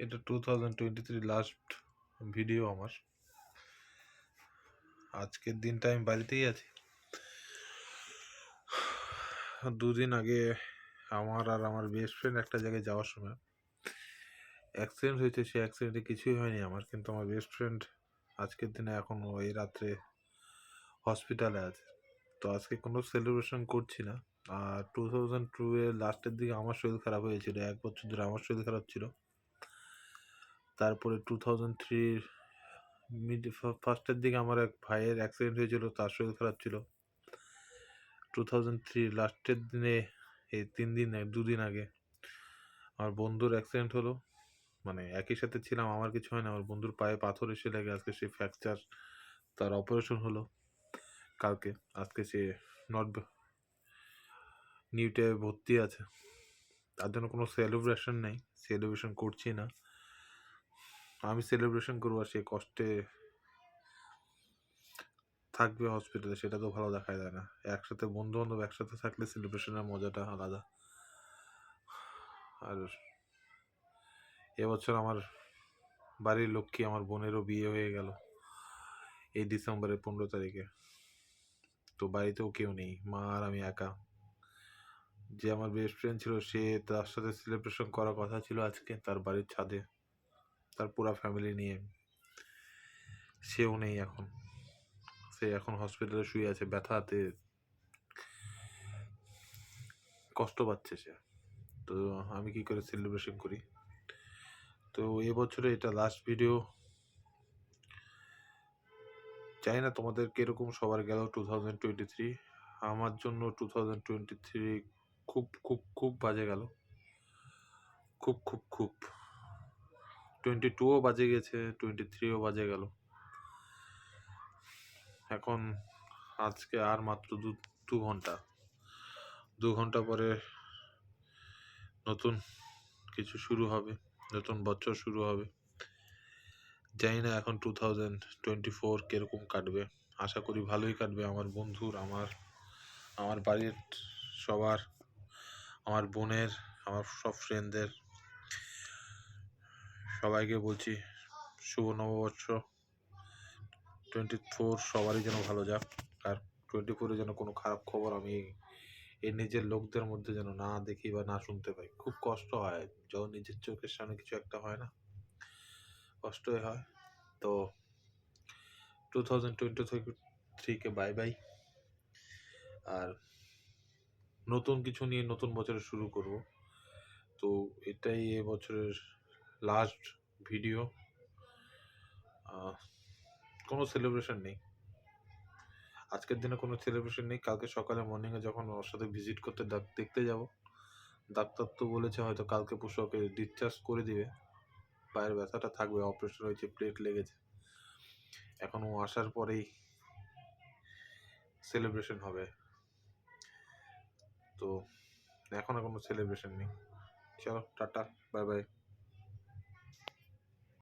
এটা 2023 last video আমার। আজকের দিনটা আমি বাড়িতেই আছি। দুদিন আগে আমার আর আমার বেস্ট ফ্রেন্ড একটা জায়গায় যাওয়ার সময় অ্যাক্সিডেন্ট হয়েছে। সে অ্যাক্সিডেন্টে কিছুই হয়নি আমার, কিন্তু আমার বেস্ট ফ্রেন্ড আজকের দিনে এখন এই রাত্রে হসপিটালে আছে। তো আজকে কোনো সেলিব্রেশন করছি না। আর 2002 এর লাস্টের দিকে আমার শরীর খারাপ হয়েছিল, 1 বছর ধরে আমার শরীর খারাপ ছিল। তারপরে 2003 ফার্স্টের দিকে আমার এক ভাইয়ের অ্যাক্সিডেন্ট হয়েছিল, তার শরীর খারাপ ছিল। 2003 লাস্টের দিনে এই 2 দিন আগে আমার বন্ধুর অ্যাক্সিডেন্ট হলো। মানে একই সাথে ছিলাম, আমার কিছু হয় না, আমার বন্ধুর পায়ে পাথর এসে লেগে আজকে সে ফ্র্যাকচার, তার অপারেশন হলো কালকে। আজকে সে নর্থ নিউটে ভর্তি আছে। তার জন্য কোনো সেলিব্রেশন নেই, সেলিব্রেশন করছি না। আমি সেলিব্রেশন করবো আর সে কষ্টে থাকবে হসপিটালে, সেটা তো ভালো দেখায় যায় না। একসাথে বন্ধু বান্ধব একসাথে থাকলে সেলিব্রেশনের মজাটা আলাদা। আর এবছর আমার বাড়ির লক্ষ্মী আমার বোনেরও বিয়ে হয়ে গেল এই ডিসেম্বরের 15 তারিখে। তো বাড়িতেও কেউ নেই, মা আর আমি একা। যে আমার বেস্ট ফ্রেন্ড ছিল, সে তার সাথে সেলিব্রেশন করার কথা ছিল আজকে তার বাড়ির ছাদে, তার পুরা ফ্যামিলি নিয়ে। সেও নেই এখন, সে এখন হসপিটালে শুয়ে আছে, ব্যথাতে কষ্ট পাচ্ছে সে। তো আমি কি করে সেলিব্রেশন করি? তো এবছরে এটা লাস্ট ভিডিও। চাই না তোমাদের কিরকম সবার গেল 2023। আমার জন্য 2023 খুব খুব খুব বাজে গেল, খুব খুব খুব। 22ও বাজে গেছে, 23ও বাজে গেল। এখন আজকে আর মাত্র 2 ঘন্টা পরে নতুন কিছু শুরু হবে, নতুন বছর শুরু হবে। জানি না এখন 2024 কিরকম কাটবে। আশা করি ভালোই কাটবে। আমার বন্ধুর, আমার বাড়ির সবার, আমার বোনের, আমার সব ফ্রেন্ডদের সবাইকে বলছি শুভ নববর্ষ। 24 সবারই যেন ভালো যাক। আর 24-এ যেন কোনো খারাপ খবর আমি এই নিজের লোকদের মধ্যে যেন না দেখি বা না শুনতে পাই। খুব কষ্ট হয় যখন নিজের চোখের সামনে কিছু একটা হয় না, কষ্টই হয়। তো 2023-কে বাই বাই। আর নতুন কিছু নিয়ে নতুন বছরে শুরু করব। তো এটাই এবছরের লাস্ট ভিডিও। কোনো সেলিব্রেশন নেই আজকের দিনে, কোনো সেলিব্রেশন নেই। কালকে সকালে মর্নিংয়ে যখন ওর সাথে ভিজিট করতে দেখতে যাব, ডাক্তার তো বলেছে হয়তো কালকে পরশু ওকে ডিসচার্জ করে দিবে। পায়ের ব্যথাটা থাকবে, অপারেশন হয়েছে, প্লেট লেগেছে। এখন ও আসার পরেই সেলিব্রেশন হবে। তো এখন আর কোনো সেলিব্রেশন নেই। চলো টাটা, বাই বাই।